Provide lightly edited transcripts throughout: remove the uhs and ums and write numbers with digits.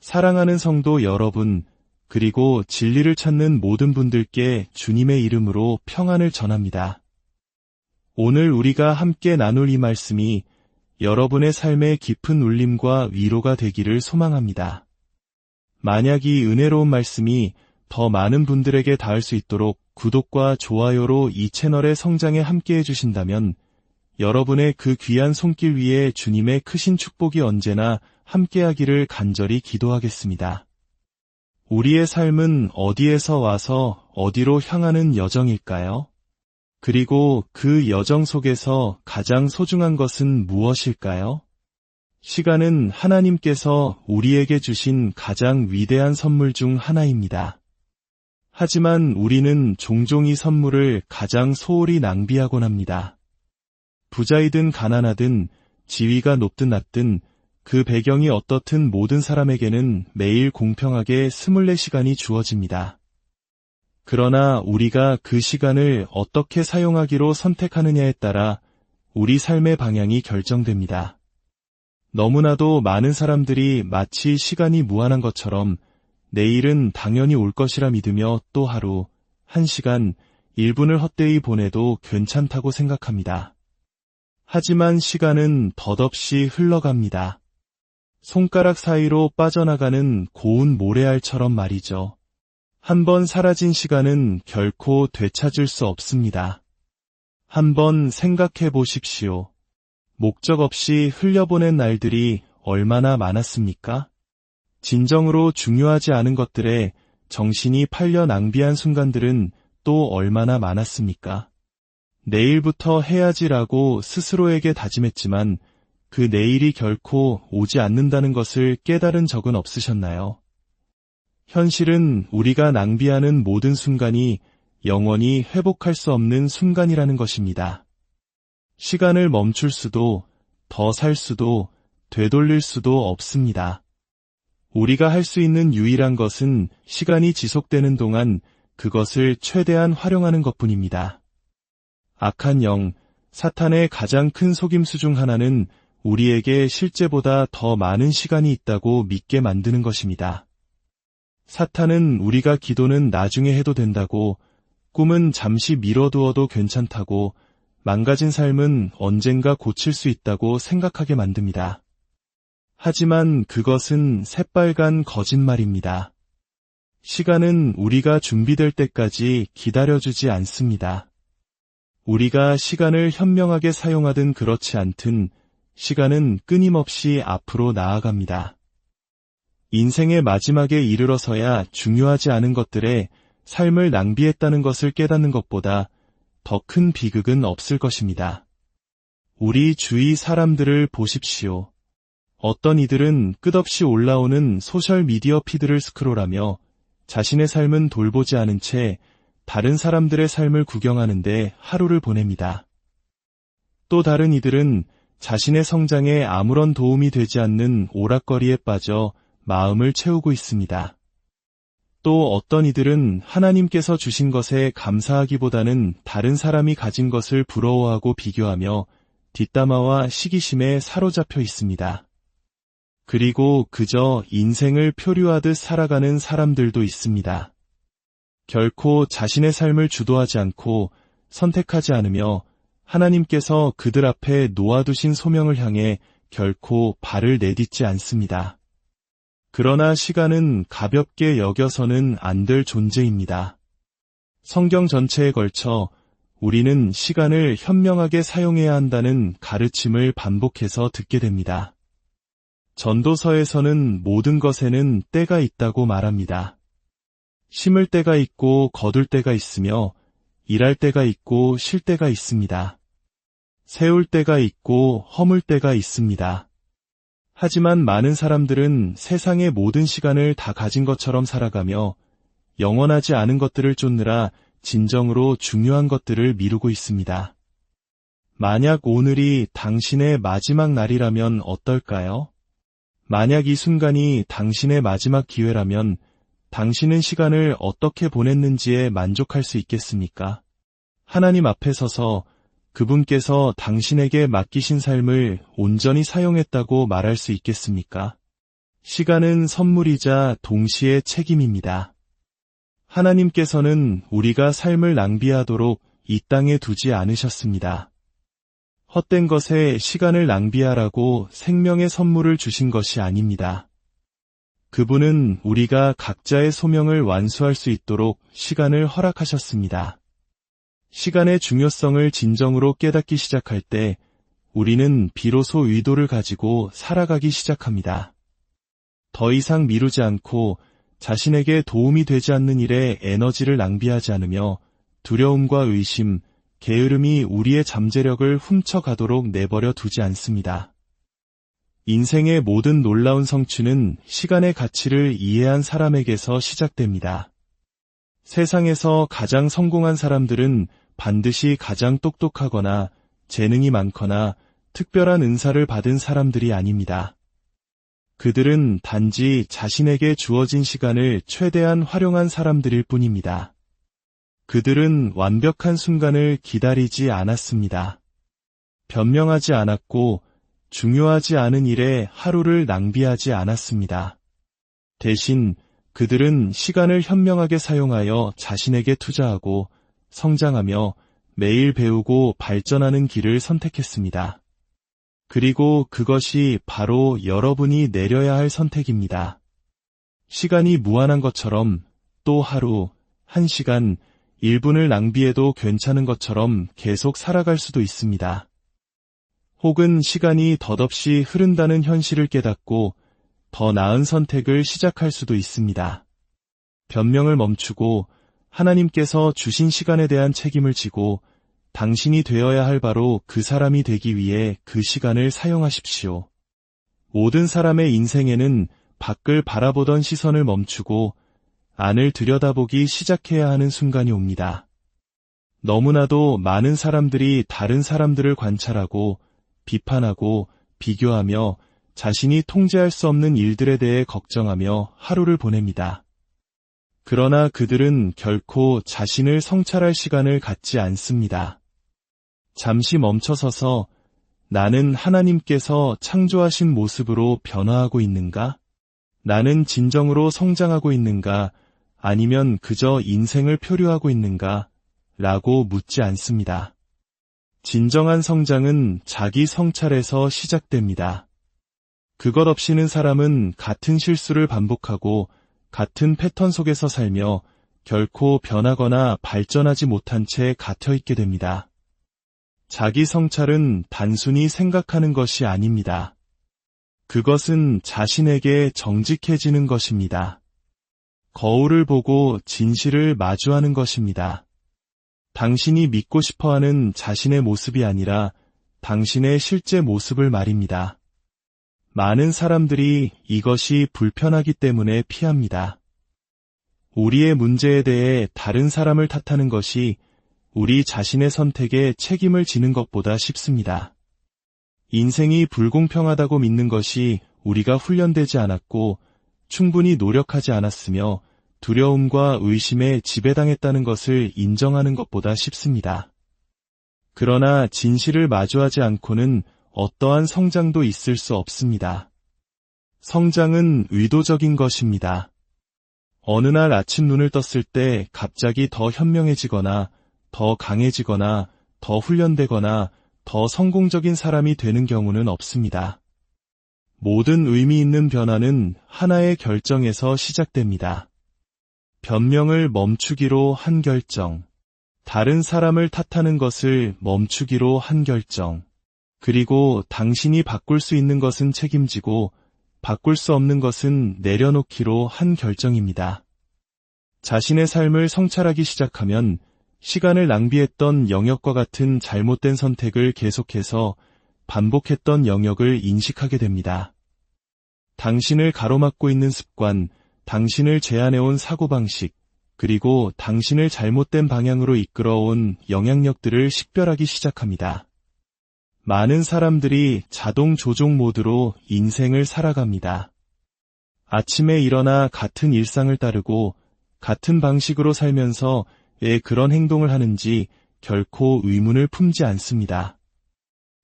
사랑하는 성도 여러분, 그리고 진리를 찾는 모든 분들께 주님의 이름으로 평안을 전합니다. 오늘 우리가 함께 나눌 이 말씀이 여러분의 삶에 깊은 울림과 위로가 되기를 소망합니다. 만약 이 은혜로운 말씀이 더 많은 분들에게 닿을 수 있도록 구독과 좋아요로 이 채널의 성장에 함께 해주신다면 여러분의 그 귀한 손길 위에 주님의 크신 축복이 언제나 함께하기를 간절히 기도하겠습니다. 우리의 삶은 어디에서 와서 어디로 향하는 여정일까요? 그리고 그 여정 속에서 가장 소중한 것은 무엇일까요? 시간은 하나님께서 우리에게 주신 가장 위대한 선물 중 하나입니다. 하지만 우리는 종종 이 선물을 가장 소홀히 낭비하곤 합니다. 부자이든 가난하든 지위가 높든 낮든 그 배경이 어떻든 모든 사람에게는 매일 공평하게 24시간이 주어집니다. 그러나 우리가 그 시간을 어떻게 사용하기로 선택하느냐에 따라 우리 삶의 방향이 결정됩니다. 너무나도 많은 사람들이 마치 시간이 무한한 것처럼 내일은 당연히 올 것이라 믿으며 또 하루, 1시간, 1분을 헛되이 보내도 괜찮다고 생각합니다. 하지만 시간은 덧없이 흘러갑니다. 손가락 사이로 빠져나가는 고운 모래알처럼 말이죠. 한번 사라진 시간은 결코 되찾을 수 없습니다. 한번 생각해 보십시오. 목적 없이 흘려보낸 날들이 얼마나 많았습니까? 진정으로 중요하지 않은 것들에 정신이 팔려 낭비한 순간들은 또 얼마나 많았습니까? 내일부터 해야지라고 스스로에게 다짐했지만 그 내일이 결코 오지 않는다는 것을 깨달은 적은 없으셨나요? 현실은 우리가 낭비하는 모든 순간이 영원히 회복할 수 없는 순간이라는 것입니다. 시간을 멈출 수도, 더 살 수도, 되돌릴 수도 없습니다. 우리가 할 수 있는 유일한 것은 시간이 지속되는 동안 그것을 최대한 활용하는 것뿐입니다. 악한 영, 사탄의 가장 큰 속임수 중 하나는 우리에게 실제보다 더 많은 시간이 있다고 믿게 만드는 것입니다. 사탄은 우리가 기도는 나중에 해도 된다고, 꿈은 잠시 미뤄두어도 괜찮다고, 망가진 삶은 언젠가 고칠 수 있다고 생각하게 만듭니다. 하지만 그것은 새빨간 거짓말입니다. 시간은 우리가 준비될 때까지 기다려주지 않습니다. 우리가 시간을 현명하게 사용하든 그렇지 않든 시간은 끊임없이 앞으로 나아갑니다. 인생의 마지막에 이르러서야 중요하지 않은 것들에 삶을 낭비했다는 것을 깨닫는 것보다 더 큰 비극은 없을 것입니다. 우리 주위 사람들을 보십시오. 어떤 이들은 끝없이 올라오는 소셜미디어 피드를 스크롤하며 자신의 삶은 돌보지 않은 채 다른 사람들의 삶을 구경하는데 하루를 보냅니다. 또 다른 이들은 자신의 성장에 아무런 도움이 되지 않는 오락거리에 빠져 마음을 채우고 있습니다. 또 어떤 이들은 하나님께서 주신 것에 감사하기보다는 다른 사람이 가진 것을 부러워하고 비교하며 뒷담화와 시기심에 사로잡혀 있습니다. 그리고 그저 인생을 표류하듯 살아가는 사람들도 있습니다. 결코 자신의 삶을 주도하지 않고 선택하지 않으며 하나님께서 그들 앞에 놓아두신 소명을 향해 결코 발을 내딛지 않습니다. 그러나 시간은 가볍게 여겨서는 안 될 존재입니다. 성경 전체에 걸쳐 우리는 시간을 현명하게 사용해야 한다는 가르침을 반복해서 듣게 됩니다. 전도서에서는 모든 것에는 때가 있다고 말합니다. 심을 때가 있고 거둘 때가 있으며 일할 때가 있고 쉴 때가 있습니다. 세울 때가 있고 허물 때가 있습니다. 하지만 많은 사람들은 세상의 모든 시간을 다 가진 것처럼 살아가며 영원하지 않은 것들을 쫓느라 진정으로 중요한 것들을 미루고 있습니다. 만약 오늘이 당신의 마지막 날이라면 어떨까요? 만약 이 순간이 당신의 마지막 기회라면 당신은 시간을 어떻게 보냈는지에 만족할 수 있겠습니까? 하나님 앞에 서서 그분께서 당신에게 맡기신 삶을 온전히 사용했다고 말할 수 있겠습니까? 시간은 선물이자 동시에 책임입니다. 하나님께서는 우리가 삶을 낭비하도록 이 땅에 두지 않으셨습니다. 헛된 것에 시간을 낭비하라고 생명의 선물을 주신 것이 아닙니다. 그분은 우리가 각자의 소명을 완수할 수 있도록 시간을 허락하셨습니다. 시간의 중요성을 진정으로 깨닫기 시작할 때 우리는 비로소 의도를 가지고 살아가기 시작합니다. 더 이상 미루지 않고 자신에게 도움이 되지 않는 일에 에너지를 낭비하지 않으며 두려움과 의심, 게으름이 우리의 잠재력을 훔쳐가도록 내버려 두지 않습니다. 인생의 모든 놀라운 성취는 시간의 가치를 이해한 사람에게서 시작됩니다. 세상에서 가장 성공한 사람들은 반드시 가장 똑똑하거나 재능이 많거나 특별한 은사를 받은 사람들이 아닙니다. 그들은 단지 자신에게 주어진 시간을 최대한 활용한 사람들일 뿐입니다. 그들은 완벽한 순간을 기다리지 않았습니다. 변명하지 않았고 중요하지 않은 일에 하루를 낭비하지 않았습니다. 대신 그들은 시간을 현명하게 사용하여 자신에게 투자하고 성장하며 매일 배우고 발전하는 길을 선택했습니다. 그리고 그것이 바로 여러분이 내려야 할 선택입니다. 시간이 무한한 것처럼 또 하루, 1시간, 1분을 낭비해도 괜찮은 것처럼 계속 살아갈 수도 있습니다. 혹은 시간이 덧없이 흐른다는 현실을 깨닫고 더 나은 선택을 시작할 수도 있습니다. 변명을 멈추고 하나님께서 주신 시간에 대한 책임을 지고 당신이 되어야 할 바로 그 사람이 되기 위해 그 시간을 사용하십시오. 모든 사람의 인생에는 밖을 바라보던 시선을 멈추고 안을 들여다보기 시작해야 하는 순간이 옵니다. 너무나도 많은 사람들이 다른 사람들을 관찰하고 비판하고 비교하며 자신이 통제할 수 없는 일들에 대해 걱정하며 하루를 보냅니다. 그러나 그들은 결코 자신을 성찰할 시간을 갖지 않습니다. 잠시 멈춰서서 나는 하나님께서 창조하신 모습으로 변화하고 있는가? 나는 진정으로 성장하고 있는가? 아니면 그저 인생을 표류하고 있는가? 라고 묻지 않습니다. 진정한 성장은 자기 성찰에서 시작됩니다. 그것 없이는 사람은 같은 실수를 반복하고 같은 패턴 속에서 살며 결코 변하거나 발전하지 못한 채 갇혀있게 됩니다. 자기 성찰은 단순히 생각하는 것이 아닙니다. 그것은 자신에게 정직해지는 것입니다. 거울을 보고 진실을 마주하는 것입니다. 당신이 믿고 싶어하는 자신의 모습이 아니라 당신의 실제 모습을 말입니다. 많은 사람들이 이것이 불편하기 때문에 피합니다. 우리의 문제에 대해 다른 사람을 탓하는 것이 우리 자신의 선택에 책임을 지는 것보다 쉽습니다. 인생이 불공평하다고 믿는 것이 우리가 훈련되지 않았고 충분히 노력하지 않았으며 두려움과 의심에 지배당했다는 것을 인정하는 것보다 쉽습니다. 그러나 진실을 마주하지 않고는 어떠한 성장도 있을 수 없습니다. 성장은 의도적인 것입니다. 어느 날 아침 눈을 떴을 때 갑자기 더 현명해지거나 더 강해지거나 더 훈련되거나 더 성공적인 사람이 되는 경우는 없습니다. 모든 의미 있는 변화는 하나의 결정에서 시작됩니다. 변명을 멈추기로 한 결정, 다른 사람을 탓하는 것을 멈추기로 한 결정, 그리고 당신이 바꿀 수 있는 것은 책임지고 바꿀 수 없는 것은 내려놓기로 한 결정입니다. 자신의 삶을 성찰하기 시작하면 시간을 낭비했던 영역과 같은 잘못된 선택을 계속해서 반복했던 영역을 인식하게 됩니다. 당신을 가로막고 있는 습관, 당신을 제한해온 사고방식, 그리고 당신을 잘못된 방향으로 이끌어온 영향력들을 식별하기 시작합니다. 많은 사람들이 자동 조종 모드로 인생을 살아갑니다. 아침에 일어나 같은 일상을 따르고 같은 방식으로 살면서 왜 그런 행동을 하는지 결코 의문을 품지 않습니다.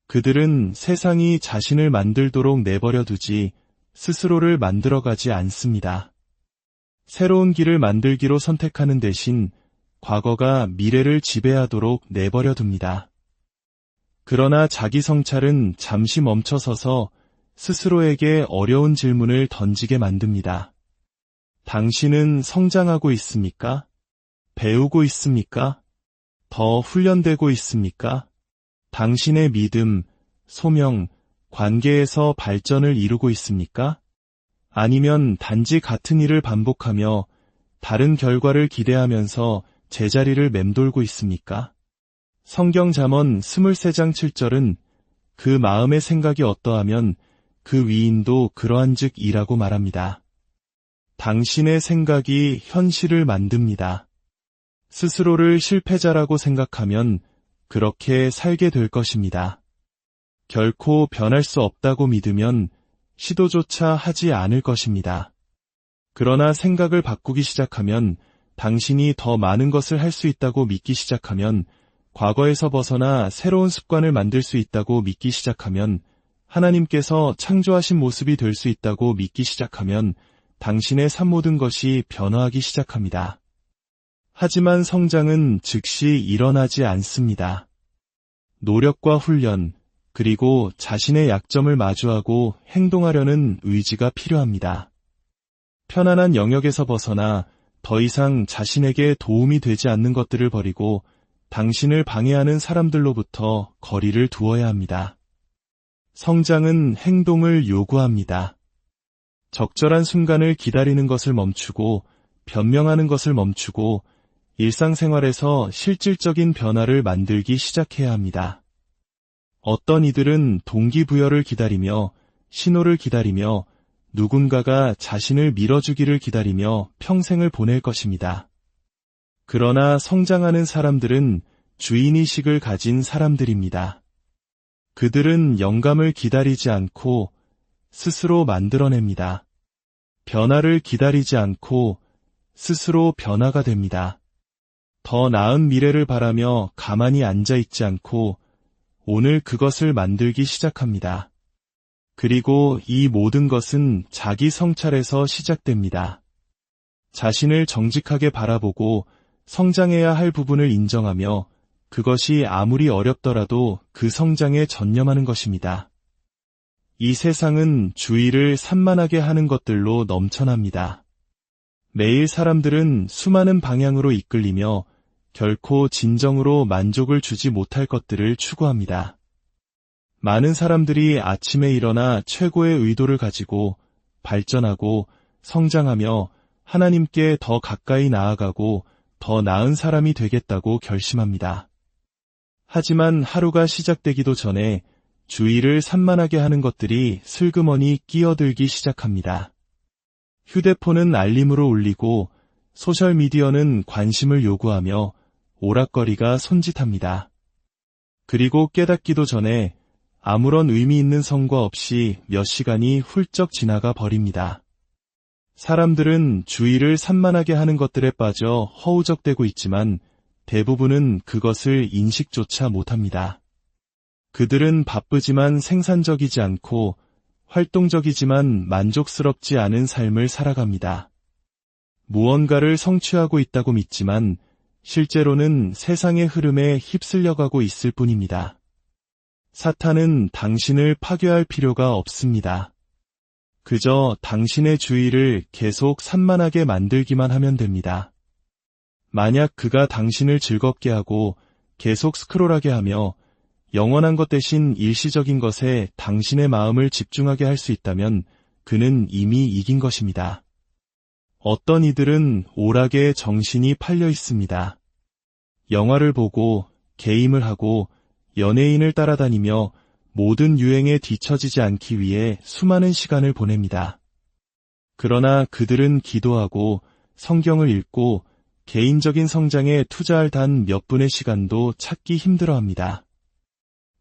그들은 세상이 자신을 만들도록 내버려 두지 스스로를 만들어가지 않습니다. 새로운 길을 만들기로 선택하는 대신 과거가 미래를 지배하도록 내버려 둡니다. 그러나 자기 성찰은 잠시 멈춰서서 스스로에게 어려운 질문을 던지게 만듭니다. 당신은 성장하고 있습니까? 배우고 있습니까? 더 훈련되고 있습니까? 당신의 믿음, 소명, 관계에서 발전을 이루고 있습니까? 아니면 단지 같은 일을 반복하며 다른 결과를 기대하면서 제자리를 맴돌고 있습니까? 성경 잠언 23장 7절은 그 마음의 생각이 어떠하면 그 위인도 그러한즉 이라고 말합니다. 당신의 생각이 현실을 만듭니다. 스스로를 실패자라고 생각하면 그렇게 살게 될 것입니다. 결코 변할 수 없다고 믿으면 시도조차 하지 않을 것입니다. 그러나 생각을 바꾸기 시작하면 당신이 더 많은 것을 할 수 있다고 믿기 시작하면 과거에서 벗어나 새로운 습관을 만들 수 있다고 믿기 시작하면 하나님께서 창조하신 모습이 될 수 있다고 믿기 시작하면 당신의 삶 모든 것이 변화하기 시작합니다. 하지만 성장은 즉시 일어나지 않습니다. 노력과 훈련, 그리고 자신의 약점을 마주하고 행동하려는 의지가 필요합니다. 편안한 영역에서 벗어나 더 이상 자신에게 도움이 되지 않는 것들을 버리고 당신을 방해하는 사람들로부터 거리를 두어야 합니다. 성장은 행동을 요구합니다. 적절한 순간을 기다리는 것을 멈추고 변명하는 것을 멈추고 일상생활에서 실질적인 변화를 만들기 시작해야 합니다. 어떤 이들은 동기부여를 기다리며 신호를 기다리며 누군가가 자신을 밀어주기를 기다리며 평생을 보낼 것입니다. 그러나 성장하는 사람들은 주인의식을 가진 사람들입니다. 그들은 영감을 기다리지 않고 스스로 만들어냅니다. 변화를 기다리지 않고 스스로 변화가 됩니다. 더 나은 미래를 바라며 가만히 앉아있지 않고 오늘 그것을 만들기 시작합니다. 그리고 이 모든 것은 자기 성찰에서 시작됩니다. 자신을 정직하게 바라보고 성장해야 할 부분을 인정하며 그것이 아무리 어렵더라도 그 성장에 전념하는 것입니다. 이 세상은 주의를 산만하게 하는 것들로 넘쳐납니다. 매일 사람들은 수많은 방향으로 이끌리며 결코 진정으로 만족을 주지 못할 것들을 추구합니다. 많은 사람들이 아침에 일어나 최고의 의도를 가지고 발전하고 성장하며 하나님께 더 가까이 나아가고 더 나은 사람이 되겠다고 결심합니다. 하지만 하루가 시작되기도 전에 주의를 산만하게 하는 것들이 슬그머니 끼어들기 시작합니다. 휴대폰은 알림으로 울리고 소셜미디어는 관심을 요구하며 오락거리가 손짓합니다. 그리고 깨닫기도 전에 아무런 의미 있는 성과 없이 몇 시간이 훌쩍 지나가 버립니다. 사람들은 주의를 산만하게 하는 것들에 빠져 허우적대고 있지만 대부분은 그것을 인식조차 못합니다. 그들은 바쁘지만 생산적이지 않고 활동적이지만 만족스럽지 않은 삶을 살아갑니다. 무언가를 성취하고 있다고 믿지만 실제로는 세상의 흐름에 휩쓸려가고 있을 뿐입니다. 사탄은 당신을 파괴할 필요가 없습니다. 그저 당신의 주의를 계속 산만하게 만들기만 하면 됩니다. 만약 그가 당신을 즐겁게 하고 계속 스크롤하게 하며 영원한 것 대신 일시적인 것에 당신의 마음을 집중하게 할 수 있다면 그는 이미 이긴 것입니다. 어떤 이들은 오락에 정신이 팔려 있습니다. 영화를 보고 게임을 하고 연예인을 따라다니며 모든 유행에 뒤처지지 않기 위해 수많은 시간을 보냅니다. 그러나 그들은 기도하고 성경을 읽고 개인적인 성장에 투자할 단 몇 분의 시간도 찾기 힘들어합니다.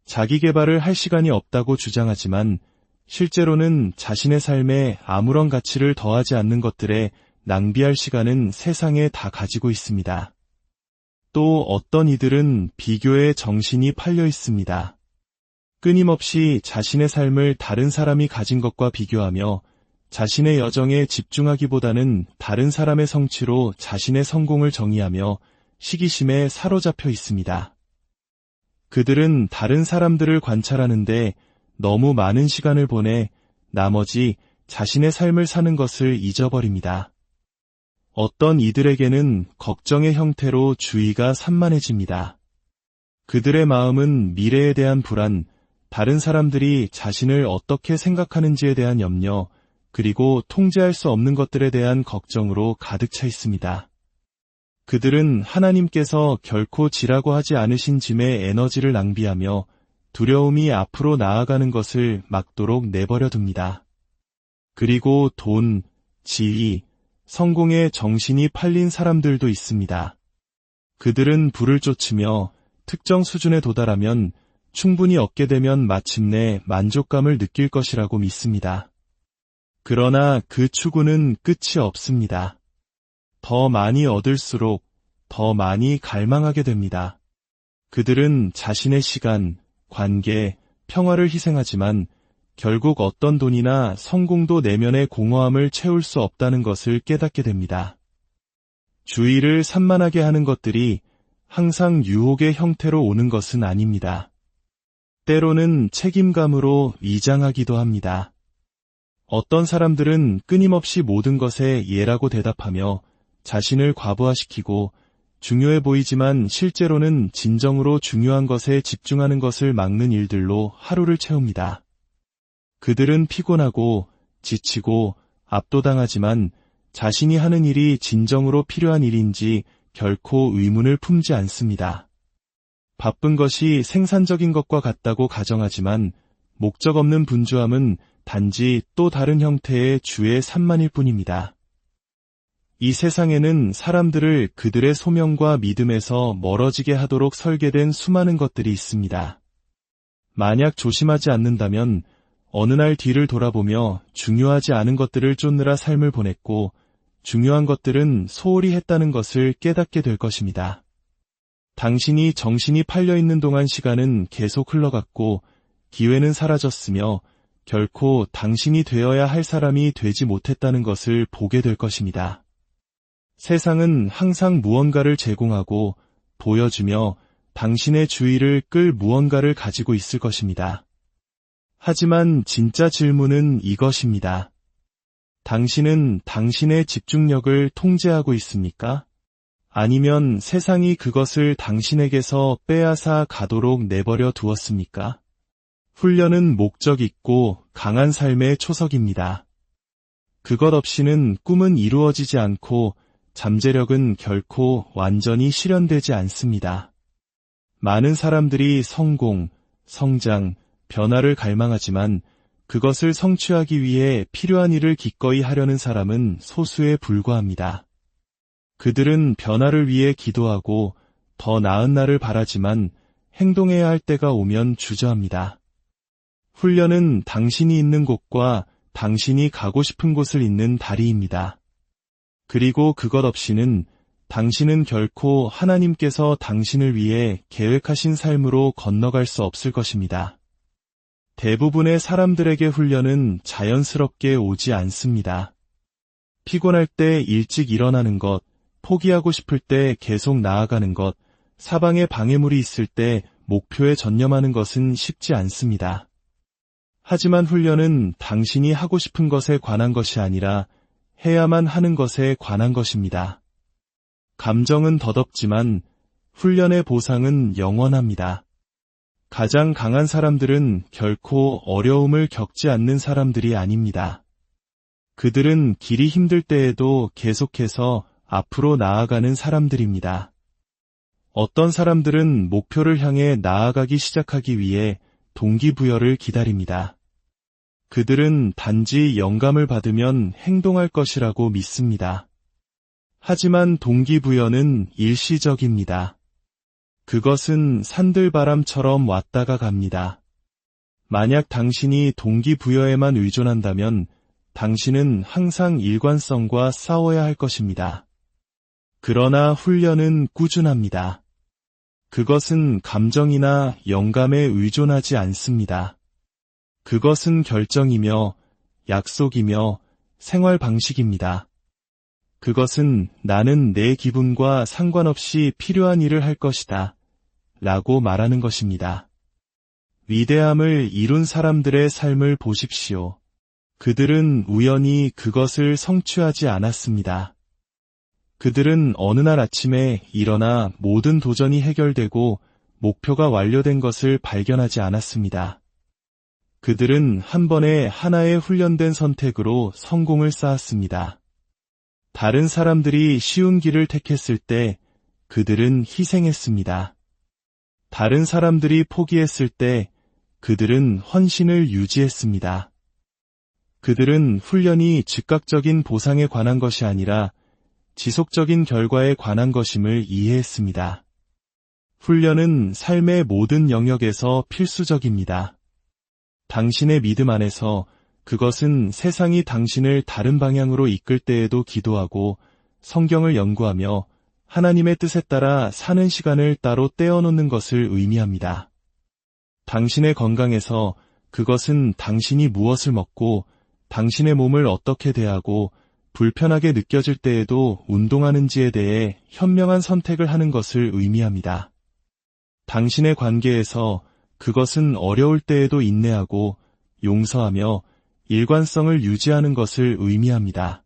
자기 개발을 할 시간이 없다고 주장하지만 실제로는 자신의 삶에 아무런 가치를 더하지 않는 것들에 낭비할 시간은 세상에 다 가지고 있습니다. 또 어떤 이들은 비교에 정신이 팔려 있습니다. 끊임없이 자신의 삶을 다른 사람이 가진 것과 비교하며 자신의 여정에 집중하기보다는 다른 사람의 성취로 자신의 성공을 정의하며 시기심에 사로잡혀 있습니다. 그들은 다른 사람들을 관찰하는데 너무 많은 시간을 보내 나머지 자신의 삶을 사는 것을 잊어버립니다. 어떤 이들에게는 걱정의 형태로 주의가 산만해집니다. 그들의 마음은 미래에 대한 불안, 다른 사람들이 자신을 어떻게 생각하는지에 대한 염려, 그리고 통제할 수 없는 것들에 대한 걱정으로 가득 차 있습니다. 그들은 하나님께서 결코 지라고 하지 않으신 짐에 에너지를 낭비하며 두려움이 앞으로 나아가는 것을 막도록 내버려 둡니다. 그리고 돈, 지위, 성공에 정신이 팔린 사람들도 있습니다. 그들은 부를 쫓으며 특정 수준에 도달하면 충분히 얻게 되면 마침내 만족감을 느낄 것이라고 믿습니다. 그러나 그 추구는 끝이 없습니다. 더 많이 얻을수록 더 많이 갈망하게 됩니다. 그들은 자신의 시간, 관계, 평화를 희생하지만 결국 어떤 돈이나 성공도 내면의 공허함을 채울 수 없다는 것을 깨닫게 됩니다. 주의를 산만하게 하는 것들이 항상 유혹의 형태로 오는 것은 아닙니다. 때로는 책임감으로 위장하기도 합니다. 어떤 사람들은 끊임없이 모든 것에 예라고 대답하며 자신을 과부하시키고 중요해 보이지만 실제로는 진정으로 중요한 것에 집중하는 것을 막는 일들로 하루를 채웁니다. 그들은 피곤하고 지치고 압도당하지만 자신이 하는 일이 진정으로 필요한 일인지 결코 의문을 품지 않습니다. 바쁜 것이 생산적인 것과 같다고 가정하지만 목적 없는 분주함은 단지 또 다른 형태의 주의 산만일 뿐입니다. 이 세상에는 사람들을 그들의 소명과 믿음에서 멀어지게 하도록 설계된 수많은 것들이 있습니다. 만약 조심하지 않는다면 어느 날 뒤를 돌아보며 중요하지 않은 것들을 쫓느라 삶을 보냈고 중요한 것들은 소홀히 했다는 것을 깨닫게 될 것입니다. 당신이 정신이 팔려있는 동안 시간은 계속 흘러갔고 기회는 사라졌으며 결코 당신이 되어야 할 사람이 되지 못했다는 것을 보게 될 것입니다. 세상은 항상 무언가를 제공하고 보여주며 당신의 주의를 끌 무언가를 가지고 있을 것입니다. 하지만 진짜 질문은 이것입니다. 당신은 당신의 집중력을 통제하고 있습니까? 아니면 세상이 그것을 당신에게서 빼앗아 가도록 내버려 두었습니까? 훈련은 목적 있고 강한 삶의 초석입니다. 그것 없이는 꿈은 이루어지지 않고 잠재력은 결코 완전히 실현되지 않습니다. 많은 사람들이 성공, 성장, 변화를 갈망하지만 그것을 성취하기 위해 필요한 일을 기꺼이 하려는 사람은 소수에 불과합니다. 그들은 변화를 위해 기도하고 더 나은 날을 바라지만 행동해야 할 때가 오면 주저합니다. 훈련은 당신이 있는 곳과 당신이 가고 싶은 곳을 잇는 다리입니다. 그리고 그것 없이는 당신은 결코 하나님께서 당신을 위해 계획하신 삶으로 건너갈 수 없을 것입니다. 대부분의 사람들에게 훈련은 자연스럽게 오지 않습니다. 피곤할 때 일찍 일어나는 것, 포기하고 싶을 때 계속 나아가는 것, 사방에 방해물이 있을 때 목표에 전념하는 것은 쉽지 않습니다. 하지만 훈련은 당신이 하고 싶은 것에 관한 것이 아니라 해야만 하는 것에 관한 것입니다. 감정은 덧없지만 훈련의 보상은 영원합니다. 가장 강한 사람들은 결코 어려움을 겪지 않는 사람들이 아닙니다. 그들은 길이 힘들 때에도 계속해서 앞으로 나아가는 사람들입니다. 어떤 사람들은 목표를 향해 나아가기 시작하기 위해 동기부여를 기다립니다. 그들은 단지 영감을 받으면 행동할 것이라고 믿습니다. 하지만 동기부여는 일시적입니다. 그것은 산들바람처럼 왔다가 갑니다. 만약 당신이 동기부여에만 의존한다면 당신은 항상 일관성과 싸워야 할 것입니다. 그러나 훈련은 꾸준합니다. 그것은 감정이나 영감에 의존하지 않습니다. 그것은 결정이며 약속이며 생활 방식입니다. 그것은 나는 내 기분과 상관없이 필요한 일을 할 것이다. 라고 말하는 것입니다. 위대함을 이룬 사람들의 삶을 보십시오. 그들은 우연히 그것을 성취하지 않았습니다. 그들은 어느 날 아침에 일어나 모든 도전이 해결되고 목표가 완료된 것을 발견하지 않았습니다. 그들은 한 번에 하나의 훈련된 선택으로 성공을 쌓았습니다. 다른 사람들이 쉬운 길을 택했을 때 그들은 희생했습니다. 다른 사람들이 포기했을 때 그들은 헌신을 유지했습니다. 그들은 훈련이 즉각적인 보상에 관한 것이 아니라 지속적인 결과에 관한 것임을 이해했습니다. 훈련은 삶의 모든 영역에서 필수적입니다. 당신의 믿음 안에서 그것은 세상이 당신을 다른 방향으로 이끌 때에도 기도하고 성경을 연구하며 하나님의 뜻에 따라 사는 시간을 따로 떼어놓는 것을 의미합니다. 당신의 건강에서 그것은 당신이 무엇을 먹고 당신의 몸을 어떻게 대하고 불편하게 느껴질 때에도 운동하는지에 대해 현명한 선택을 하는 것을 의미합니다. 당신의 관계에서 그것은 어려울 때에도 인내하고 용서하며 일관성을 유지하는 것을 의미합니다.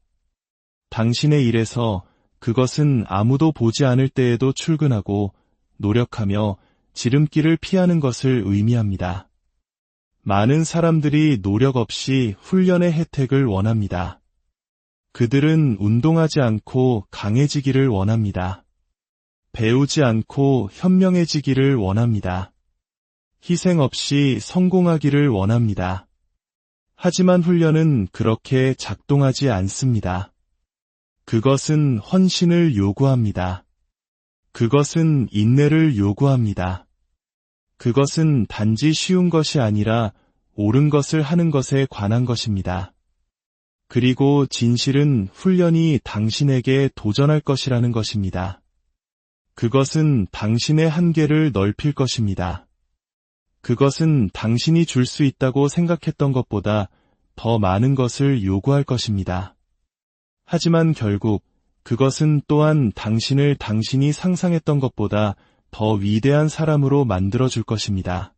당신의 일에서 그것은 아무도 보지 않을 때에도 출근하고 노력하며 지름길을 피하는 것을 의미합니다. 많은 사람들이 노력 없이 훈련의 혜택을 원합니다. 그들은 운동하지 않고 강해지기를 원합니다. 배우지 않고 현명해지기를 원합니다. 희생 없이 성공하기를 원합니다. 하지만 훈련은 그렇게 작동하지 않습니다. 그것은 헌신을 요구합니다. 그것은 인내를 요구합니다. 그것은 단지 쉬운 것이 아니라 옳은 것을 하는 것에 관한 것입니다. 그리고 진실은 훈련이 당신에게 도전할 것이라는 것입니다. 그것은 당신의 한계를 넓힐 것입니다. 그것은 당신이 줄 수 있다고 생각했던 것보다 더 많은 것을 요구할 것입니다. 하지만 결국 그것은 또한 당신을 당신이 상상했던 것보다 더 위대한 사람으로 만들어줄 것입니다.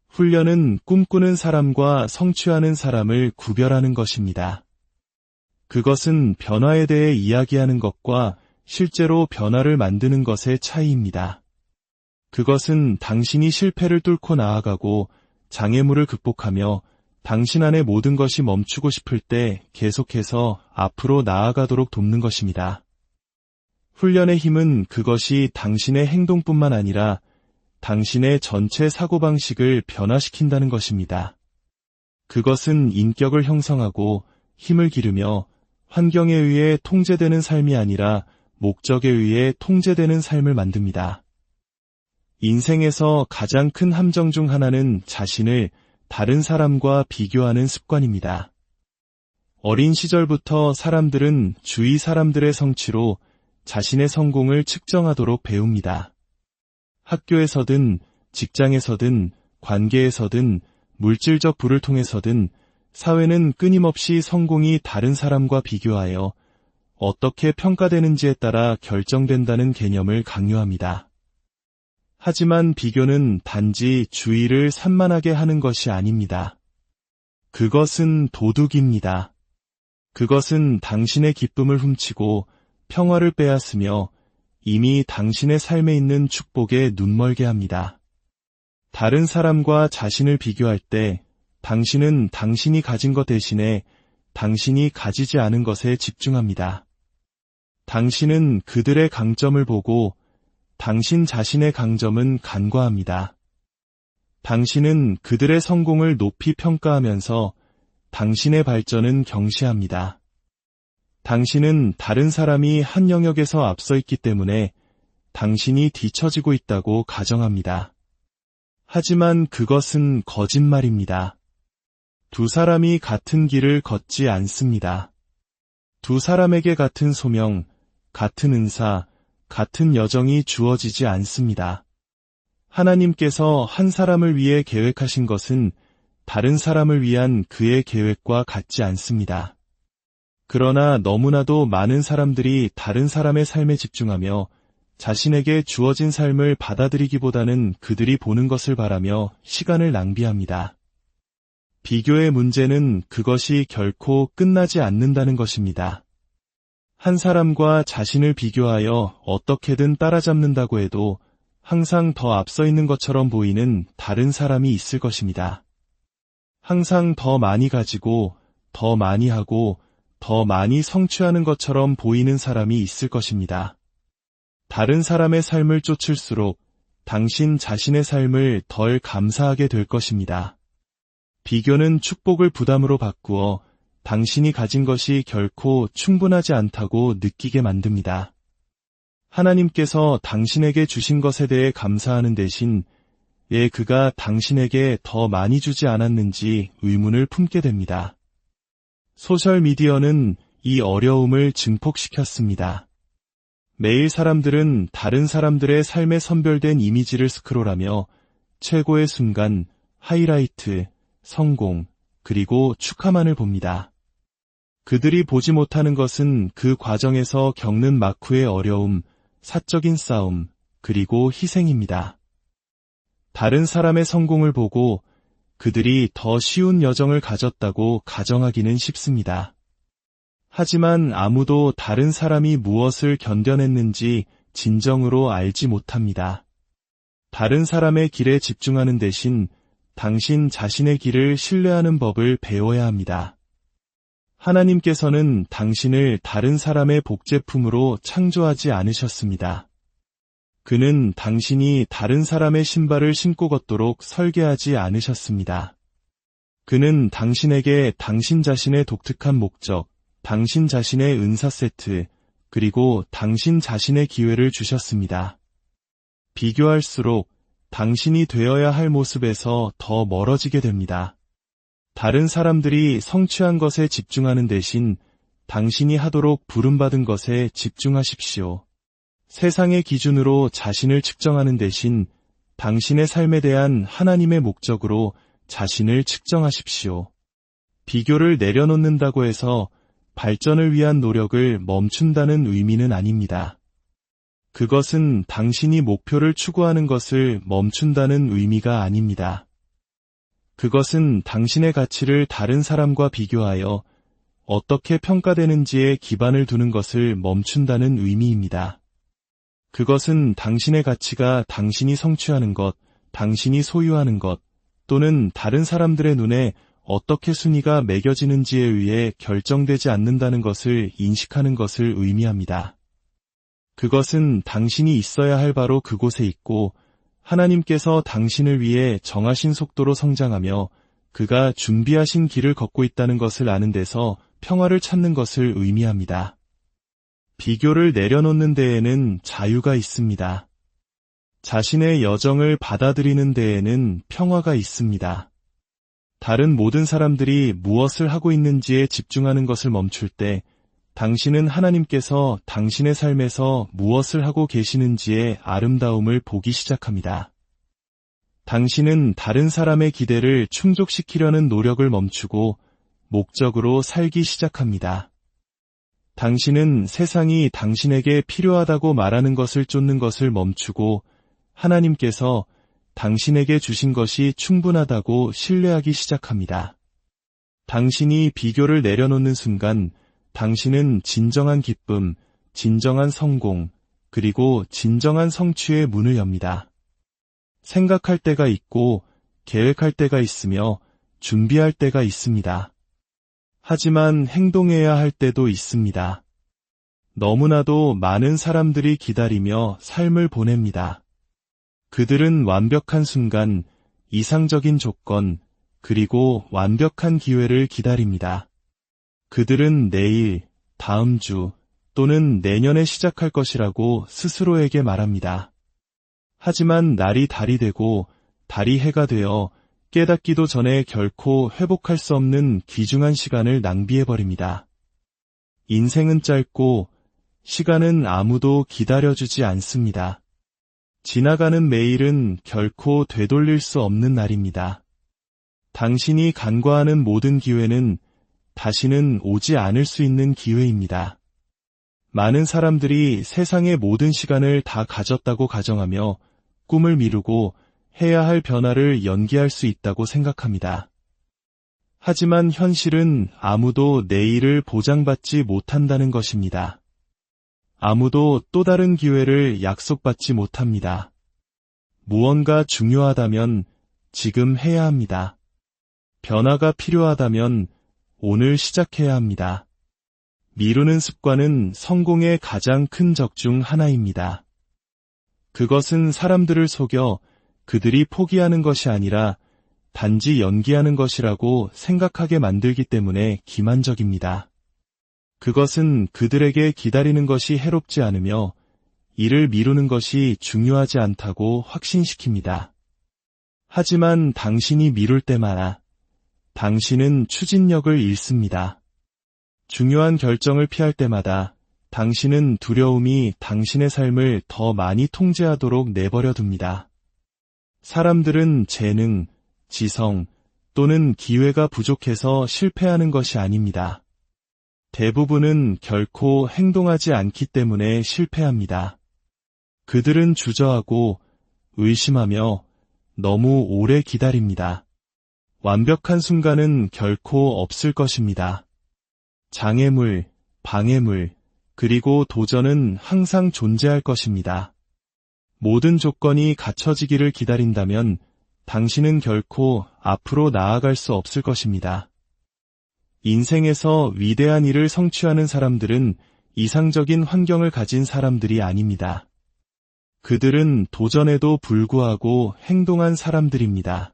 훈련은 꿈꾸는 사람과 성취하는 사람을 구별하는 것입니다. 그것은 변화에 대해 이야기하는 것과 실제로 변화를 만드는 것의 차이입니다. 그것은 당신이 실패를 뚫고 나아가고 장애물을 극복하며 당신 안의 모든 것이 멈추고 싶을 때 계속해서 앞으로 나아가도록 돕는 것입니다. 훈련의 힘은 그것이 당신의 행동뿐만 아니라 당신의 전체 사고방식을 변화시킨다는 것입니다. 그것은 인격을 형성하고 힘을 기르며 환경에 의해 통제되는 삶이 아니라 목적에 의해 통제되는 삶을 만듭니다. 인생에서 가장 큰 함정 중 하나는 자신을 다른 사람과 비교하는 습관입니다. 어린 시절부터 사람들은 주위 사람들의 성취로 자신의 성공을 측정하도록 배웁니다. 학교에서든 직장에서든 관계에서든 물질적 부를 통해서든 사회는 끊임없이 성공이 다른 사람과 비교하여 어떻게 평가되는지에 따라 결정된다는 개념을 강요합니다. 하지만 비교는 단지 주의를 산만하게 하는 것이 아닙니다. 그것은 도둑입니다. 그것은 당신의 기쁨을 훔치고 평화를 빼앗으며 이미 당신의 삶에 있는 축복에 눈멀게 합니다. 다른 사람과 자신을 비교할 때 당신은 당신이 가진 것 대신에 당신이 가지지 않은 것에 집중합니다. 당신은 그들의 강점을 보고 당신 자신의 강점은 간과합니다. 당신은 그들의 성공을 높이 평가하면서 당신의 발전은 경시합니다. 당신은 다른 사람이 한 영역에서 앞서 있기 때문에 당신이 뒤처지고 있다고 가정합니다. 하지만 그것은 거짓말입니다. 두 사람이 같은 길을 걷지 않습니다. 두 사람에게 같은 소명, 같은 은사, 같은 여정이 주어지지 않습니다. 하나님께서 한 사람을 위해 계획하신 것은 다른 사람을 위한 그의 계획과 같지 않습니다. 그러나 너무나도 많은 사람들이 다른 사람의 삶에 집중하며 자신에게 주어진 삶을 받아들이기보다는 그들이 보는 것을 바라며 시간을 낭비합니다. 비교의 문제는 그것이 결코 끝나지 않는다는 것입니다. 한 사람과 자신을 비교하여 어떻게든 따라잡는다고 해도 항상 더 앞서 있는 것처럼 보이는 다른 사람이 있을 것입니다. 항상 더 많이 가지고, 더 많이 하고, 더 많이 성취하는 것처럼 보이는 사람이 있을 것입니다. 다른 사람의 삶을 쫓을수록 당신 자신의 삶을 덜 감사하게 될 것입니다. 비교는 축복을 부담으로 바꾸어 당신이 가진 것이 결코 충분하지 않다고 느끼게 만듭니다. 하나님께서 당신에게 주신 것에 대해 감사하는 대신 왜 그가 당신에게 더 많이 주지 않았는지 의문을 품게 됩니다. 소셜미디어는 이 어려움을 증폭시켰습니다. 매일 사람들은 다른 사람들의 삶에 선별된 이미지를 스크롤하며 최고의 순간, 하이라이트, 성공, 그리고 축하만을 봅니다. 그들이 보지 못하는 것은 그 과정에서 겪는 마쿠의 어려움, 사적인 싸움, 그리고 희생입니다. 다른 사람의 성공을 보고 그들이 더 쉬운 여정을 가졌다고 가정하기는 쉽습니다. 하지만 아무도 다른 사람이 무엇을 견뎌냈는지 진정으로 알지 못합니다. 다른 사람의 길에 집중하는 대신 당신 자신의 길을 신뢰하는 법을 배워야 합니다. 하나님께서는 당신을 다른 사람의 복제품으로 창조하지 않으셨습니다. 그는 당신이 다른 사람의 신발을 신고 걷도록 설계하지 않으셨습니다. 그는 당신에게 당신 자신의 독특한 목적, 당신 자신의 은사 세트, 그리고 당신 자신의 기회를 주셨습니다. 비교할수록 당신이 되어야 할 모습에서 더 멀어지게 됩니다. 다른 사람들이 성취한 것에 집중하는 대신 당신이 하도록 부름받은 것에 집중하십시오. 세상의 기준으로 자신을 측정하는 대신 당신의 삶에 대한 하나님의 목적으로 자신을 측정하십시오. 비교를 내려놓는다고 해서 발전을 위한 노력을 멈춘다는 의미는 아닙니다. 그것은 당신이 목표를 추구하는 것을 멈춘다는 의미가 아닙니다. 그것은 당신의 가치를 다른 사람과 비교하여 어떻게 평가되는지에 기반을 두는 것을 멈춘다는 의미입니다. 그것은 당신의 가치가 당신이 성취하는 것, 당신이 소유하는 것, 또는 다른 사람들의 눈에 어떻게 순위가 매겨지는지에 의해 결정되지 않는다는 것을 인식하는 것을 의미합니다. 그것은 당신이 있어야 할 바로 그곳에 있고 하나님께서 당신을 위해 정하신 속도로 성장하며 그가 준비하신 길을 걷고 있다는 것을 아는 데서 평화를 찾는 것을 의미합니다. 비교를 내려놓는 데에는 자유가 있습니다. 자신의 여정을 받아들이는 데에는 평화가 있습니다. 다른 모든 사람들이 무엇을 하고 있는지에 집중하는 것을 멈출 때 당신은 하나님께서 당신의 삶에서 무엇을 하고 계시는지의 아름다움을 보기 시작합니다. 당신은 다른 사람의 기대를 충족시키려는 노력을 멈추고 목적으로 살기 시작합니다. 당신은 세상이 당신에게 필요하다고 말하는 것을 쫓는 것을 멈추고 하나님께서 당신에게 주신 것이 충분하다고 신뢰하기 시작합니다. 당신이 비교를 내려놓는 순간 당신은 진정한 기쁨, 진정한 성공, 그리고 진정한 성취의 문을 엽니다. 생각할 때가 있고 계획할 때가 있으며 준비할 때가 있습니다. 하지만 행동해야 할 때도 있습니다. 너무나도 많은 사람들이 기다리며 삶을 보냅니다. 그들은 완벽한 순간, 이상적인 조건, 그리고 완벽한 기회를 기다립니다. 그들은 내일, 다음 주, 또는 내년에 시작할 것이라고 스스로에게 말합니다. 하지만 날이 달이 되고 달이 해가 되어 깨닫기도 전에 결코 회복할 수 없는 귀중한 시간을 낭비해버립니다. 인생은 짧고 시간은 아무도 기다려주지 않습니다. 지나가는 매일은 결코 되돌릴 수 없는 날입니다. 당신이 간과하는 모든 기회는 다시는 오지 않을 수 있는 기회입니다. 많은 사람들이 세상의 모든 시간을 다 가졌다고 가정하며 꿈을 미루고 해야 할 변화를 연기할 수 있다고 생각합니다. 하지만 현실은 아무도 내일을 보장받지 못한다는 것입니다. 아무도 또 다른 기회를 약속받지 못합니다. 무언가 중요하다면 지금 해야 합니다. 변화가 필요하다면 오늘 시작해야 합니다. 미루는 습관은 성공의 가장 큰 적 중 하나입니다. 그것은 사람들을 속여 그들이 포기하는 것이 아니라 단지 연기하는 것이라고 생각하게 만들기 때문에 기만적입니다. 그것은 그들에게 기다리는 것이 해롭지 않으며 일을 미루는 것이 중요하지 않다고 확신시킵니다. 하지만 당신이 미룰 때마다 당신은 추진력을 잃습니다. 중요한 결정을 피할 때마다 당신은 두려움이 당신의 삶을 더 많이 통제하도록 내버려 둡니다. 사람들은 재능, 지성 또는 기회가 부족해서 실패하는 것이 아닙니다. 대부분은 결코 행동하지 않기 때문에 실패합니다. 그들은 주저하고 의심하며 너무 오래 기다립니다. 완벽한 순간은 결코 없을 것입니다. 장애물, 방해물, 그리고 도전은 항상 존재할 것입니다. 모든 조건이 갖춰지기를 기다린다면 당신은 결코 앞으로 나아갈 수 없을 것입니다. 인생에서 위대한 일을 성취하는 사람들은 이상적인 환경을 가진 사람들이 아닙니다. 그들은 도전에도 불구하고 행동한 사람들입니다.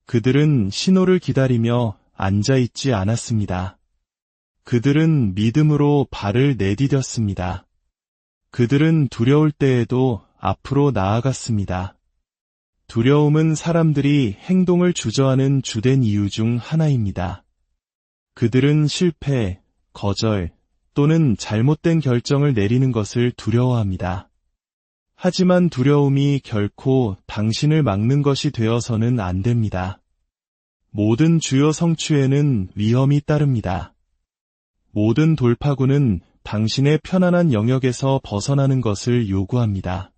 그들은 신호를 기다리며 앉아있지 않았습니다. 그들은 믿음으로 발을 내디뎠습니다. 그들은 두려울 때에도 앞으로 나아갔습니다. 두려움은 사람들이 행동을 주저하는 주된 이유 중 하나입니다. 그들은 실패, 거절 또는 잘못된 결정을 내리는 것을 두려워합니다. 하지만 두려움이 결코 당신을 막는 것이 되어서는 안 됩니다. 모든 주요 성취에는 위험이 따릅니다. 모든 돌파구는 당신의 편안한 영역에서 벗어나는 것을 요구합니다.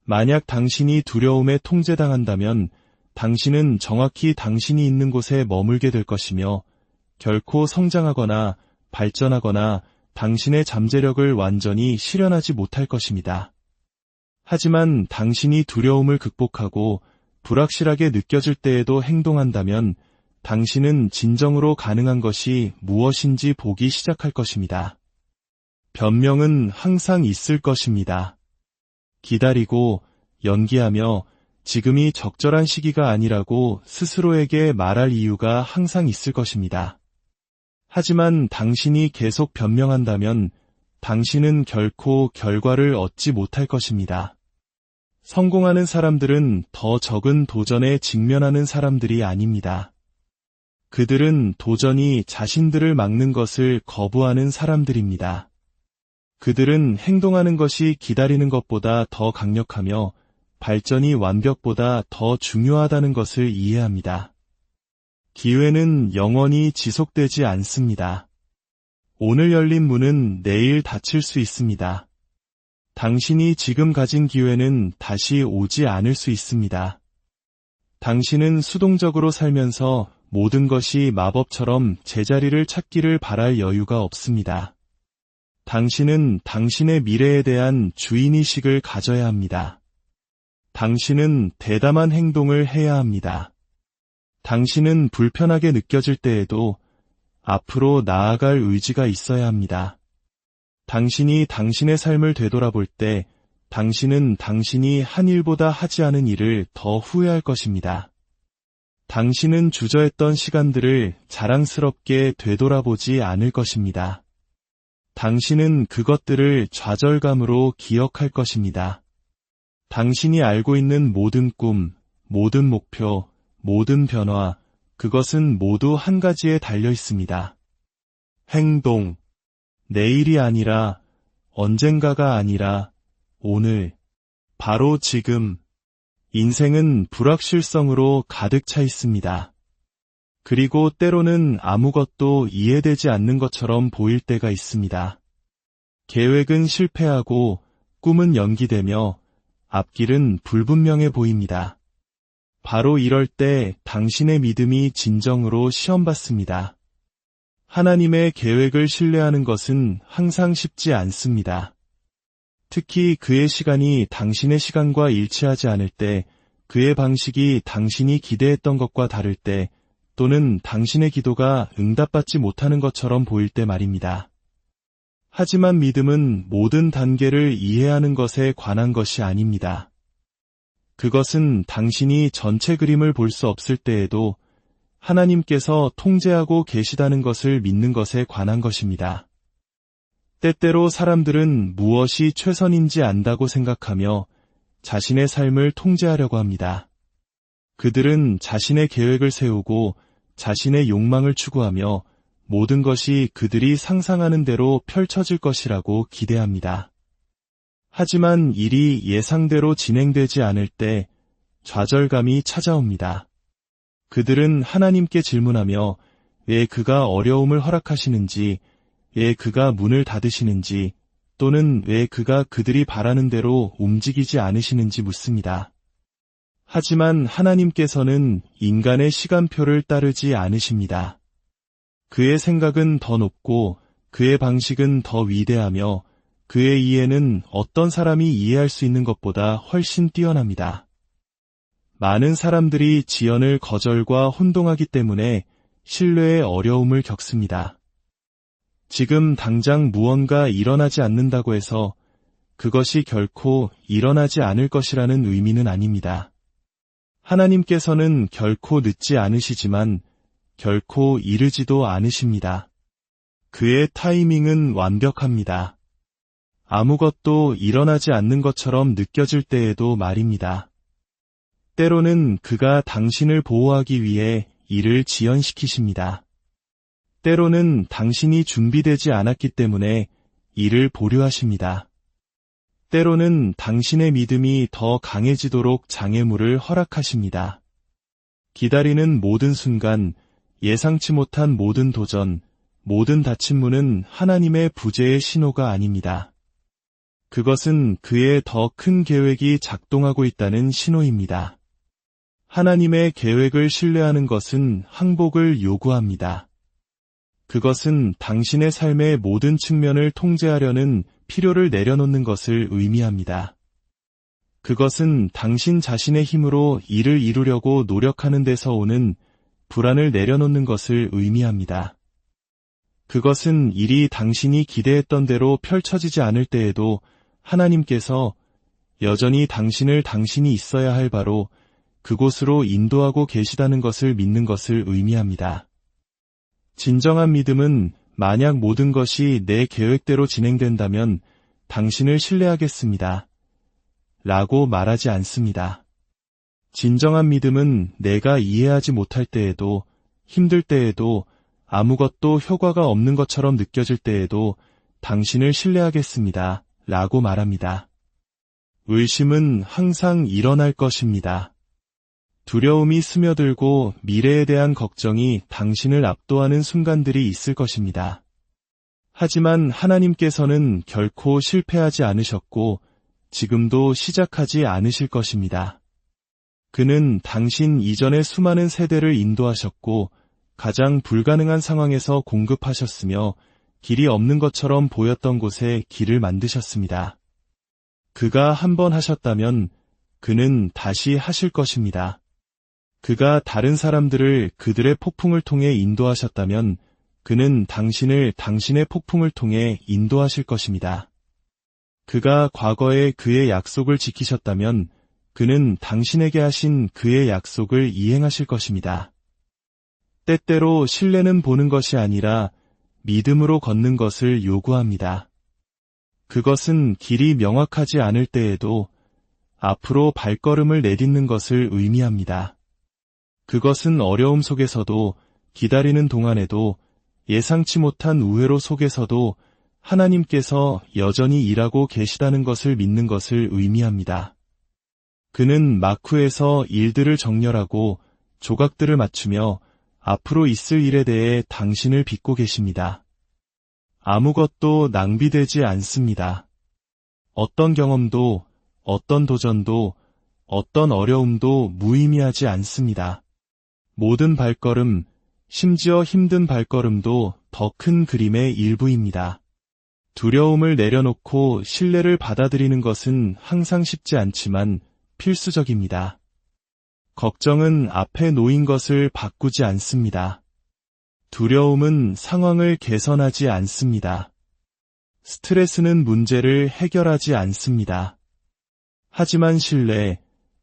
만약 당신이 두려움에 통제당한다면 당신은 정확히 당신이 있는 곳에 머물게 될 것이며 결코 성장하거나 발전하거나 당신의 잠재력을 완전히 실현하지 못할 것입니다. 하지만 당신이 두려움을 극복하고 불확실하게 느껴질 때에도 행동한다면 당신은 진정으로 가능한 것이 무엇인지 보기 시작할 것입니다. 변명은 항상 있을 것입니다. 기다리고 연기하며 지금이 적절한 시기가 아니라고 스스로에게 말할 이유가 항상 있을 것입니다. 하지만 당신이 계속 변명한다면 당신은 결코 결과를 얻지 못할 것입니다. 성공하는 사람들은 더 적은 도전에 직면하는 사람들이 아닙니다. 그들은 도전이 자신들을 막는 것을 거부하는 사람들입니다. 그들은 행동하는 것이 기다리는 것보다 더 강력하며 발전이 완벽보다 더 중요하다는 것을 이해합니다. 기회는 영원히 지속되지 않습니다. 오늘 열린 문은 내일 닫힐 수 있습니다. 당신이 지금 가진 기회는 다시 오지 않을 수 있습니다. 당신은 수동적으로 살면서 모든 것이 마법처럼 제자리를 찾기를 바랄 여유가 없습니다. 당신은 당신의 미래에 대한 주인의식을 가져야 합니다. 당신은 대담한 행동을 해야 합니다. 당신은 불편하게 느껴질 때에도 앞으로 나아갈 의지가 있어야 합니다. 당신이 당신의 삶을 되돌아볼 때 당신은 당신이 한 일보다 하지 않은 일을 더 후회할 것입니다. 당신은 주저했던 시간들을 자랑스럽게 되돌아보지 않을 것입니다. 당신은 그것들을 좌절감으로 기억할 것입니다. 당신이 알고 있는 모든 꿈, 모든 목표, 모든 변화, 그것은 모두 한 가지에 달려 있습니다. 행동. 내일이 아니라, 언젠가가 아니라, 오늘. 바로 지금. 인생은 불확실성으로 가득 차 있습니다. 그리고 때로는 아무것도 이해되지 않는 것처럼 보일 때가 있습니다. 계획은 실패하고 꿈은 연기되며 앞길은 불분명해 보입니다. 바로 이럴 때 당신의 믿음이 진정으로 시험받습니다. 하나님의 계획을 신뢰하는 것은 항상 쉽지 않습니다. 특히 그의 시간이 당신의 시간과 일치하지 않을 때, 그의 방식이 당신이 기대했던 것과 다를 때, 또는 당신의 기도가 응답받지 못하는 것처럼 보일 때 말입니다. 하지만 믿음은 모든 단계를 이해하는 것에 관한 것이 아닙니다. 그것은 당신이 전체 그림을 볼 수 없을 때에도 하나님께서 통제하고 계시다는 것을 믿는 것에 관한 것입니다. 때때로 사람들은 무엇이 최선인지 안다고 생각하며 자신의 삶을 통제하려고 합니다. 그들은 자신의 계획을 세우고 자신의 욕망을 추구하며 모든 것이 그들이 상상하는 대로 펼쳐질 것이라고 기대합니다. 하지만 일이 예상대로 진행되지 않을 때 좌절감이 찾아옵니다. 그들은 하나님께 질문하며 왜 그가 어려움을 허락하시는지, 왜 그가 문을 닫으시는지, 또는 왜 그가 그들이 바라는 대로 움직이지 않으시는지 묻습니다. 하지만 하나님께서는 인간의 시간표를 따르지 않으십니다. 그의 생각은 더 높고 그의 방식은 더 위대하며 그의 이해는 어떤 사람이 이해할 수 있는 것보다 훨씬 뛰어납니다. 많은 사람들이 지연을 거절과 혼동하기 때문에 신뢰의 어려움을 겪습니다. 지금 당장 무언가 일어나지 않는다고 해서 그것이 결코 일어나지 않을 것이라는 의미는 아닙니다. 하나님께서는 결코 늦지 않으시지만 결코 이르지도 않으십니다. 그의 타이밍은 완벽합니다. 아무것도 일어나지 않는 것처럼 느껴질 때에도 말입니다. 때로는 그가 당신을 보호하기 위해 일을 지연시키십니다. 때로는 당신이 준비되지 않았기 때문에 일을 보류하십니다. 때로는 당신의 믿음이 더 강해지도록 장애물을 허락하십니다. 기다리는 모든 순간, 예상치 못한 모든 도전, 모든 닫힌 문은 하나님의 부재의 신호가 아닙니다. 그것은 그의 더 큰 계획이 작동하고 있다는 신호입니다. 하나님의 계획을 신뢰하는 것은 항복을 요구합니다. 그것은 당신의 삶의 모든 측면을 통제하려는 필요를 내려놓는 것을 의미합니다. 그것은 당신 자신의 힘으로 일을 이루려고 노력하는 데서 오는 불안을 내려놓는 것을 의미합니다. 그것은 일이 당신이 기대했던 대로 펼쳐지지 않을 때에도 하나님께서 여전히 당신을 당신이 있어야 할 바로 그곳으로 인도하고 계시다는 것을 믿는 것을 의미합니다. 진정한 믿음은 만약 모든 것이 내 계획대로 진행된다면 당신을 신뢰하겠습니다. 라고 말하지 않습니다. 진정한 믿음은 내가 이해하지 못할 때에도, 힘들 때에도, 아무것도 효과가 없는 것처럼 느껴질 때에도 당신을 신뢰하겠습니다. 라고 말합니다. 의심은 항상 일어날 것입니다. 두려움이 스며들고 미래에 대한 걱정이 당신을 압도하는 순간들이 있을 것입니다. 하지만 하나님께서는 결코 실패하지 않으셨고 지금도 시작하지 않으실 것입니다. 그는 당신 이전의 수많은 세대를 인도하셨고 가장 불가능한 상황에서 공급하셨으며 길이 없는 것처럼 보였던 곳에 길을 만드셨습니다. 그가 한 번 하셨다면 그는 다시 하실 것입니다. 그가 다른 사람들을 그들의 폭풍을 통해 인도하셨다면 그는 당신을 당신의 폭풍을 통해 인도하실 것입니다. 그가 과거에 그의 약속을 지키셨다면 그는 당신에게 하신 그의 약속을 이행하실 것입니다. 때때로 신뢰는 보는 것이 아니라 믿음으로 걷는 것을 요구합니다. 그것은 길이 명확하지 않을 때에도 앞으로 발걸음을 내딛는 것을 의미합니다. 그것은 어려움 속에서도, 기다리는 동안에도, 예상치 못한 우회로 속에서도 하나님께서 여전히 일하고 계시다는 것을 믿는 것을 의미합니다. 그는 마쿠에서 일들을 정렬하고 조각들을 맞추며 앞으로 있을 일에 대해 당신을 빚고 계십니다. 아무것도 낭비되지 않습니다. 어떤 경험도, 어떤 도전도, 어떤 어려움도 무의미하지 않습니다. 모든 발걸음, 심지어 힘든 발걸음도 더 큰 그림의 일부입니다. 두려움을 내려놓고 신뢰를 받아들이는 것은 항상 쉽지 않지만 필수적입니다. 걱정은 앞에 놓인 것을 바꾸지 않습니다. 두려움은 상황을 개선하지 않습니다. 스트레스는 문제를 해결하지 않습니다. 하지만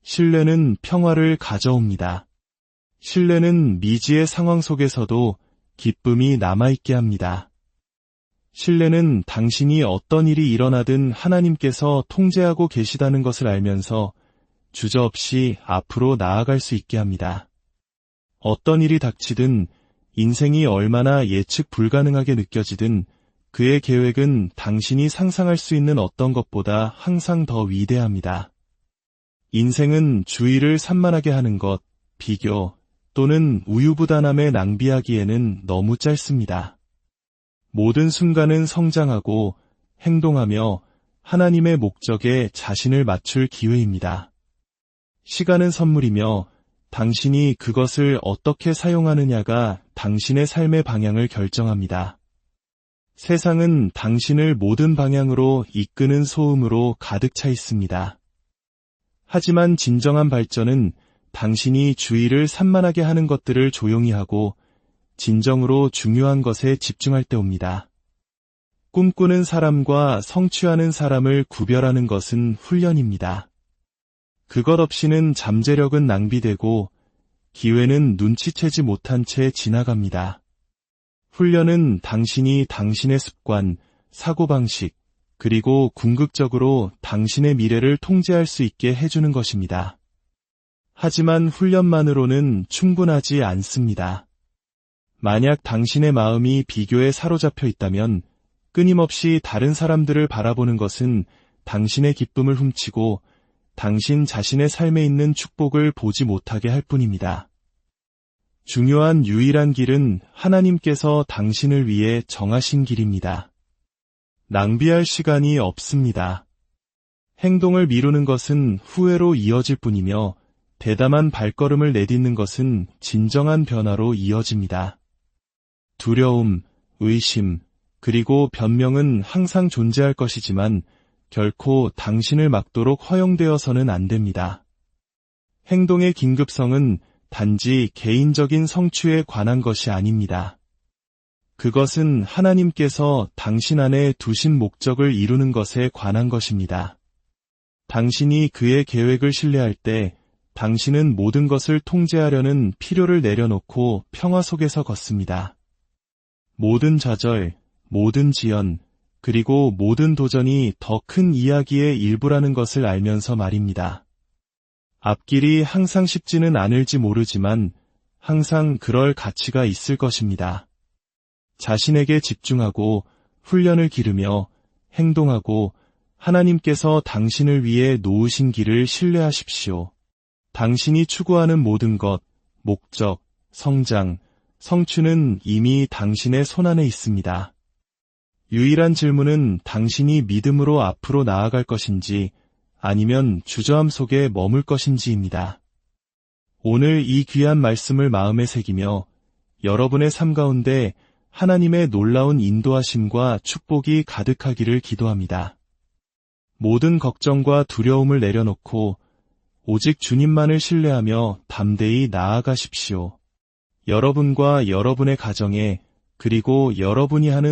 신뢰는 평화를 가져옵니다. 신뢰는 미지의 상황 속에서도 기쁨이 남아있게 합니다. 신뢰는 당신이 어떤 일이 일어나든 하나님께서 통제하고 계시다는 것을 알면서 주저없이 앞으로 나아갈 수 있게 합니다. 어떤 일이 닥치든 인생이 얼마나 예측 불가능하게 느껴지든 그의 계획은 당신이 상상할 수 있는 어떤 것보다 항상 더 위대합니다. 인생은 주의를 산만하게 하는 것, 비교 또는 우유부단함에 낭비하기에는 너무 짧습니다. 모든 순간은 성장하고 행동하며 하나님의 목적에 자신을 맞출 기회입니다. 시간은 선물이며 당신이 그것을 어떻게 사용하느냐가 당신의 삶의 방향을 결정합니다. 세상은 당신을 모든 방향으로 이끄는 소음으로 가득 차 있습니다. 하지만 진정한 발전은 당신이 주의를 산만하게 하는 것들을 조용히 하고 진정으로 중요한 것에 집중할 때 옵니다. 꿈꾸는 사람과 성취하는 사람을 구별하는 것은 훈련입니다. 그것 없이는 잠재력은 낭비되고 기회는 눈치채지 못한 채 지나갑니다. 훈련은 당신이 당신의 습관, 사고방식, 그리고 궁극적으로 당신의 미래를 통제할 수 있게 해주는 것입니다. 하지만 훈련만으로는 충분하지 않습니다. 만약 당신의 마음이 비교에 사로잡혀 있다면 끊임없이 다른 사람들을 바라보는 것은 당신의 기쁨을 훔치고 당신 자신의 삶에 있는 축복을 보지 못하게 할 뿐입니다. 중요한 유일한 길은 하나님께서 당신을 위해 정하신 길입니다. 낭비할 시간이 없습니다. 행동을 미루는 것은 후회로 이어질 뿐이며 대담한 발걸음을 내딛는 것은 진정한 변화로 이어집니다. 두려움, 의심, 그리고 변명은 항상 존재할 것이지만 결코 당신을 막도록 허용되어서는 안 됩니다. 행동의 긴급성은 단지 개인적인 성취에 관한 것이 아닙니다. 그것은 하나님께서 당신 안에 두신 목적을 이루는 것에 관한 것입니다. 당신이 그의 계획을 신뢰할 때 당신은 모든 것을 통제하려는 필요를 내려놓고 평화 속에서 걷습니다. 모든 좌절, 모든 지연, 그리고 모든 도전이 더 큰 이야기의 일부라는 것을 알면서 말입니다. 앞길이 항상 쉽지는 않을지 모르지만 항상 그럴 가치가 있을 것입니다. 자신에게 집중하고 훈련을 기르며 행동하고 하나님께서 당신을 위해 놓으신 길을 신뢰하십시오. 당신이 추구하는 모든 것, 목적, 성장, 성취는 이미 당신의 손안에 있습니다. 유일한 질문은 당신이 믿음으로 앞으로 나아갈 것인지 아니면 주저함 속에 머물 것인지입니다. 오늘 이 귀한 말씀을 마음에 새기며 여러분의 삶 가운데 하나님의 놀라운 인도하심과 축복이 가득하기를 기도합니다. 모든 걱정과 두려움을 내려놓고 오직 주님만을 신뢰하며 담대히 나아가십시오. 여러분과 여러분의 가정에 그리고 여러분이 하는